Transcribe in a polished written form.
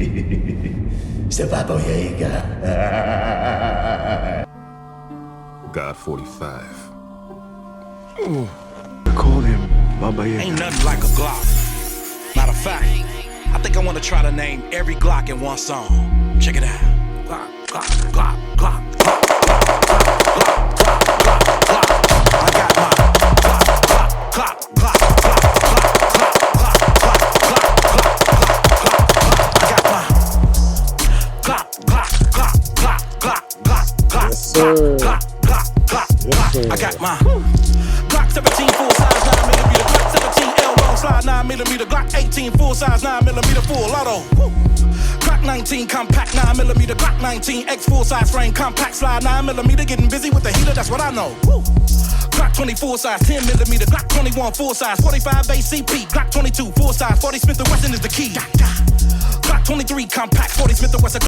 Step up on here, God 45. Call him Baba Yaga. Ain't nothing like a Glock. Matter of fact, I think I want to try to name every Glock in one song. Check it out. Glock, Glock, Glock, Glock, Glock, Glock, Glock, Glock, Glock, Glock. I got my Glock, Glock, Glock, Glock, Glock, Glock, Glock, Glock, Glock, Glock, Glock, Glock, Glock. I got my Glock, Glock, Glock, Glock, Glock, Glock, Glock, Glock, Glock, Glock, Glock, Glock. I got my Glock 17 full size 9mm, Glock 17 L long slide 9mm, Glock 18 full size 9mm full auto. Glock 19 compact 9mm, Glock 19 X full size frame compact slide 9mm, getting busy with the heater, that's what I know. Glock 20 full size 10mm, Glock 21 full size 45 ACP, Glock 22 full size 40 Smith & Wesson is the key. Glock 23 compact 40 Smith & Wesson.